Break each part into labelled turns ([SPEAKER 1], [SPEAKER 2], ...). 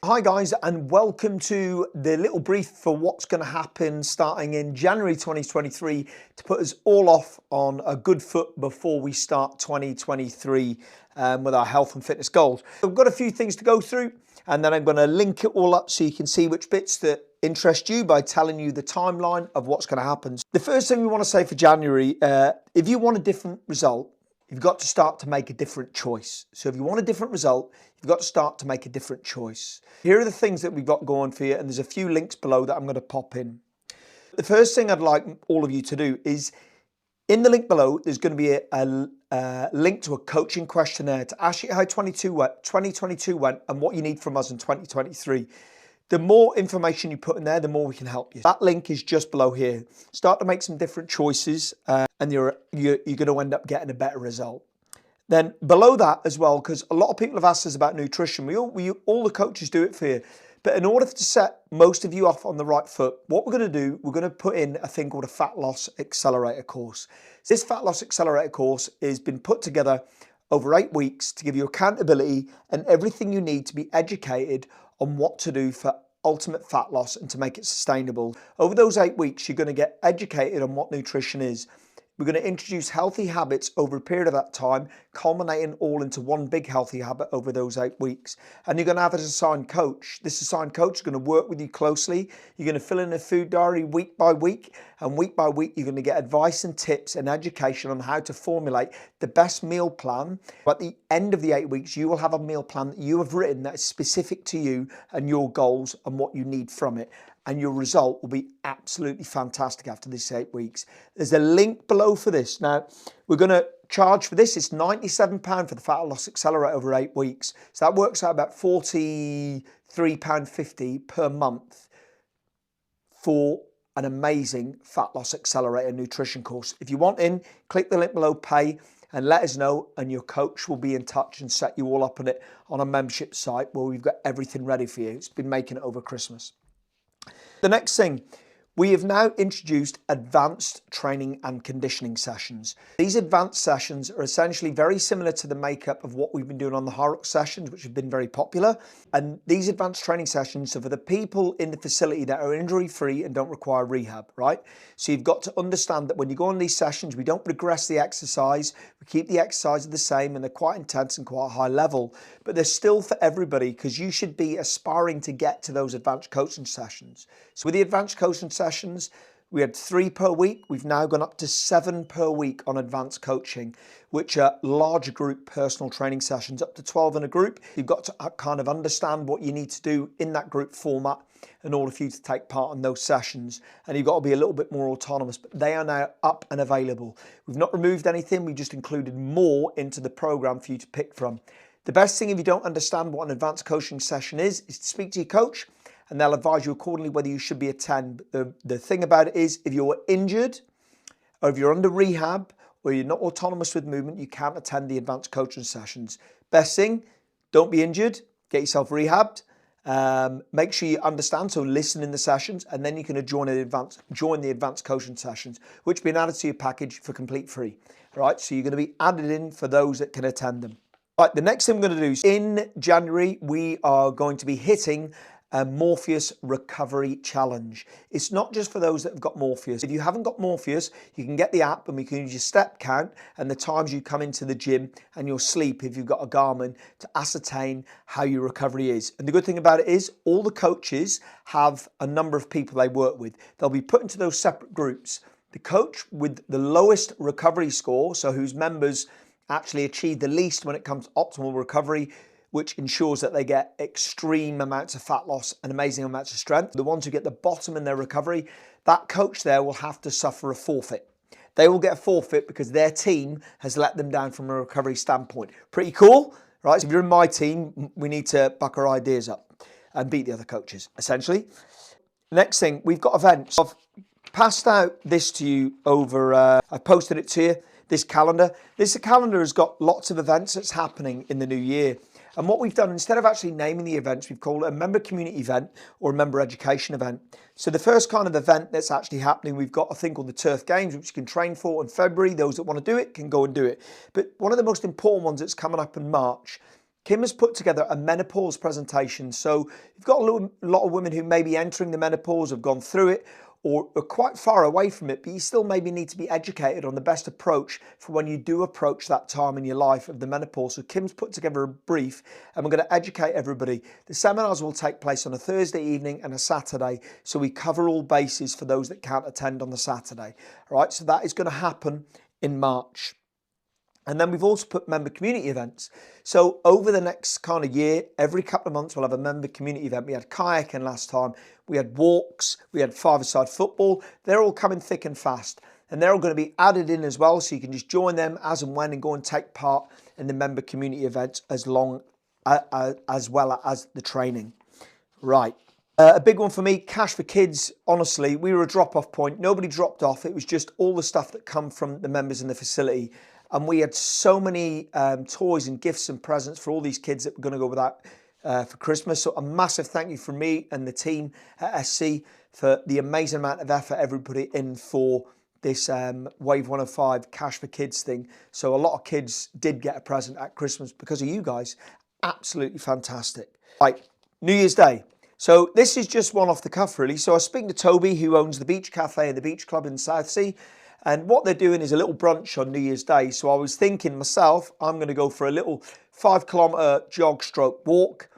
[SPEAKER 1] Hi guys, and welcome to the little brief for what's going to happen starting in January 2023 to put us all off on a good foot before we start 2023 with our health and fitness goals. I've got a few things to go through, and then I'm going to link it all up so you can see which bits that interest you by telling you the timeline of what's going to happen. The first thing we want to say for January, if you want a different result, you've got to start to make a different choice. So if you want a different result, you've got to start to make a different choice. Here are the things that we've got going for you, and there's a few links below that I'm going to pop in. The first thing I'd like all of you to do is, in the link below, there's going to be a link to a coaching questionnaire to ask you how 2022 went and what you need from us in 2023. The more information you put in there, the more we can help you. That link is just below here. Start to make some different choices, and you're going to end up getting a better result. Then below that as well, because a lot of people have asked us about nutrition. All the coaches do it for you. But in order to set most of you off on the right foot, what we're going to do, we're going to put in a thing called a Fat Loss Accelerator course. This Fat Loss Accelerator course has been put together over 8 weeks to give you accountability and everything you need to be educated on what to do for ultimate fat loss and to make it sustainable. Over those 8 weeks, you're going to get educated on what nutrition is. We're going to introduce healthy habits over a period of that time, culminating all into one big healthy habit over those 8 weeks. And you're going to have an assigned coach. This assigned coach is going to work with you closely. You're going to fill in a food diary week by week, and week by week, you're going to get advice and tips and education on how to formulate the best meal plan. At the end of the 8 weeks, you will have a meal plan that you have written that is specific to you and your goals and what you need from it. And your result will be absolutely fantastic after this 8 weeks. There's a link below for this. Now, we're going to charge for this. It's £97 for the Fat Loss Accelerator over 8 weeks. So that works out about £43.50 per month for an amazing Fat Loss Accelerator nutrition course. If you want in, click the link below, pay, and let us know, and your coach will be in touch and set you all up on it on a membership site where we've got everything ready for you. It's been making it over Christmas. The next thing, we have now introduced advanced training and conditioning sessions. These advanced sessions are essentially very similar to the makeup of what we've been doing on the High Rock sessions, which have been very popular. And these advanced training sessions are for the people in the facility that are injury-free and don't require rehab, right? So you've got to understand that when you go on these sessions, we don't regress the exercise. We keep the exercises the same, and they're quite intense and quite high level. But they're still for everybody, because you should be aspiring to get to those advanced coaching sessions. So with the advanced coaching sessions, we had 3 per week. We've now gone up to 7 per week on advanced coaching, which are larger group personal training sessions, up to 12 in a group. You've got to kind of understand what you need to do in that group format in order for you to take part in those sessions. And you've got to be a little bit more autonomous, but they are now up and available. We've not removed anything. We just included more into the program for you to pick from. The best thing, if you don't understand what an advanced coaching session is to speak to your coach, and they'll advise you accordingly whether you should be attend. The thing about it is, if you're injured, or if you're under rehab, or you're not autonomous with movement, you can't attend the advanced coaching sessions. Best thing, don't be injured, get yourself rehabbed, make sure you understand, so listen in the sessions, and then you can join the advanced coaching sessions, which have been added to your package for complete free. All right, so you're going to be added in for those that can attend them. All right, the next thing we're going to do is, in January, we are going to be hitting a Morpheus recovery challenge. It's not just for those that have got Morpheus. If you haven't got Morpheus, you can get the app, and we can use your step count and the times you come into the gym and your sleep, if you've got a Garmin, to ascertain how your recovery is. And the good thing about it is, all the coaches have a number of people they work with. They'll be put into those separate groups. The coach with the lowest recovery score, so whose members actually achieve the least when it comes to optimal recovery, which ensures that they get extreme amounts of fat loss and amazing amounts of strength. The ones who get the bottom in their recovery, that coach there will have to suffer a forfeit. They will get a forfeit because their team has let them down from a recovery standpoint. Pretty cool, right? So if you're in my team, we need to buck our ideas up and beat the other coaches, essentially. Next thing, we've got events. I've passed out this to you over, I posted it to you, this calendar. This calendar has got lots of events that's happening in the new year. And what we've done, instead of actually naming the events, we've called it a member community event or a member education event. So the first kind of event that's actually happening, we've got a thing called the Turf Games, which you can train for in February. Those that want to do it can go and do it. But one of the most important ones that's coming up in March Kim has put together a menopause presentation. So you've got a lot of women who may be entering the menopause, have gone through it, or are quite far away from it, but you still maybe need to be educated on the best approach for when you do approach that time in your life of the menopause. So Kim's put together a brief and we're going to educate everybody. The seminars will take place on a Thursday evening and a Saturday, so we cover all bases for those that can't attend on the Saturday. All right, so that is going to happen in March. And then we've also put member community events. So over the next kind of year, every couple of months, we'll have a member community event. We had kayaking last time, we had walks, we had five-a-side football. They're all coming thick and fast. And they're all going to be added in as well, so you can just join them as and when and go and take part in the member community events as well as the training. Right. A big one for me, Cash for Kids. Honestly, we were a drop-off point. Nobody dropped off. It was just all the stuff that come from the members in the facility. And we had so many toys and gifts and presents for all these kids that were going to go with that for Christmas. So a massive thank you from me and the team at SC for the amazing amount of effort everybody in for this Wave 105 Cash for Kids thing. So a lot of kids did get a present at Christmas because of you guys. Absolutely fantastic. Right, New Year's Day. So this is just one off the cuff really. So I was speaking to Toby, who owns the Beach Cafe and the Beach Club in Southsea. And what they're doing is a little brunch on New Year's Day. So I was thinking myself, I'm going to go for a little 5-kilometre jog stroke walk,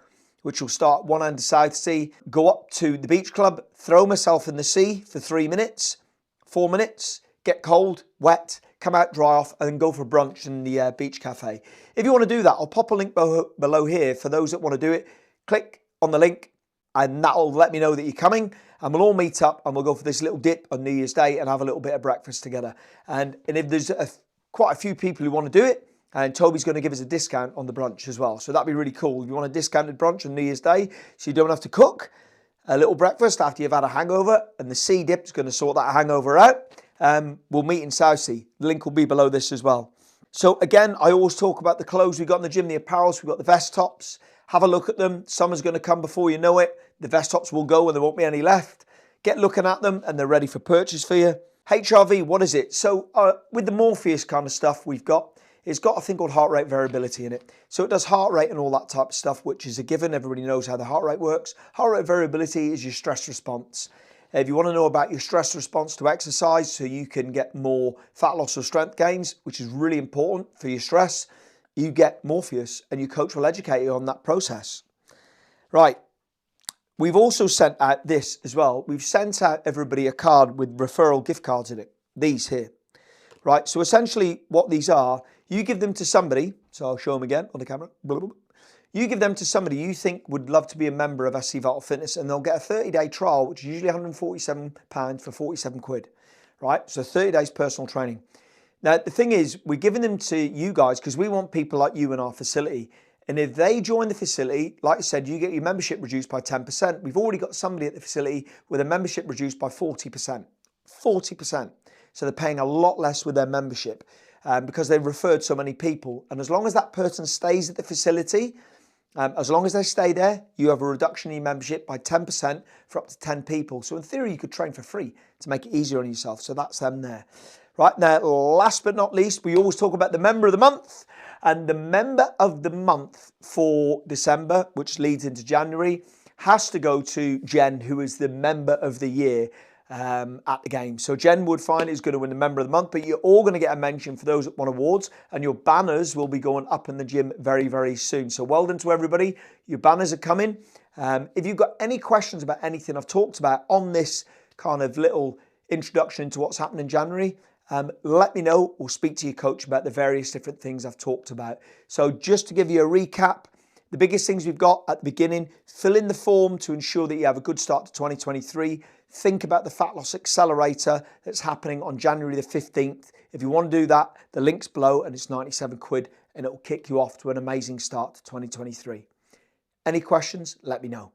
[SPEAKER 1] which will start at one end of Southsea, go up to the beach club, throw myself in the sea for 3 minutes, 4 minutes, get cold, wet, come out, dry off, and then go for brunch in the beach cafe. If you want to do that, I'll pop a link below here for those that want to do it. Click on the link and that'll let me know that you're coming. And we'll all meet up and we'll go for this little dip on New Year's Day and have a little bit of breakfast together. And if there's quite a few people who want to do it, and Toby's going to give us a discount on the brunch as well. So that'd be really cool. If you want a discounted brunch on New Year's Day, so you don't have to cook, a little breakfast after you've had a hangover, and the sea dip is going to sort that hangover out, we'll meet in Southsea. The link will be below this as well. So again, I always talk about the clothes we've got in the gym, the apparels, we've got the vest tops. Have a look at them. Summer's going to come before you know it. The vest tops will go and there won't be any left. Get looking at them and they're ready for purchase for you. HRV, what is it? So with the Morpheus kind of stuff we've got, it's got a thing called heart rate variability in it. So it does heart rate and all that type of stuff, which is a given. Everybody knows how the heart rate works. Heart rate variability is your stress response. If you want to know about your stress response to exercise so you can get more fat loss or strength gains, which is really important for your stress, you get Morpheus and your coach will educate you on that process. Right. We've also sent out this as well. We've sent out everybody a card with referral gift cards in it. These here. Right. So essentially what these are, you give them to somebody. So I'll show them again on the camera. You give them to somebody you think would love to be a member of SC Vital Fitness and they'll get a 30-day trial, which is usually £147 for 47 quid. Right. So 30 days personal training. Now, the thing is, we're giving them to you guys because we want people like you in our facility. And if they join the facility, like I said, you get your membership reduced by 10%. We've already got somebody at the facility with a membership reduced by 40%. 40%. So they're paying a lot less with their membership because they've referred so many people. And as long as that person stays at the facility, as long as they stay there, you have a reduction in your membership by 10% for up to 10 people. So in theory, you could train for free to make it easier on yourself. So that's them there. Right now, last but not least, we always talk about the member of the month. And the member of the month for December, which leads into January, has to go to Jen, who is the member of the year at the game. So Jen Woodfine is going to win the member of the month, but you're all going to get a mention for those that won awards, and your banners will be going up in the gym very, very soon. So well done to everybody. Your banners are coming. If you've got any questions about anything I've talked about on this kind of little introduction into what's happened in January, let me know or speak to your coach about the various different things I've talked about. So just to give you a recap, the biggest things we've got at the beginning, fill in the form to ensure that you have a good start to 2023. Think about the Fat Loss Accelerator that's happening on January the 15th. If you want to do that, the link's below and it's 97 quid and it will kick you off to an amazing start to 2023. Any questions? Let me know.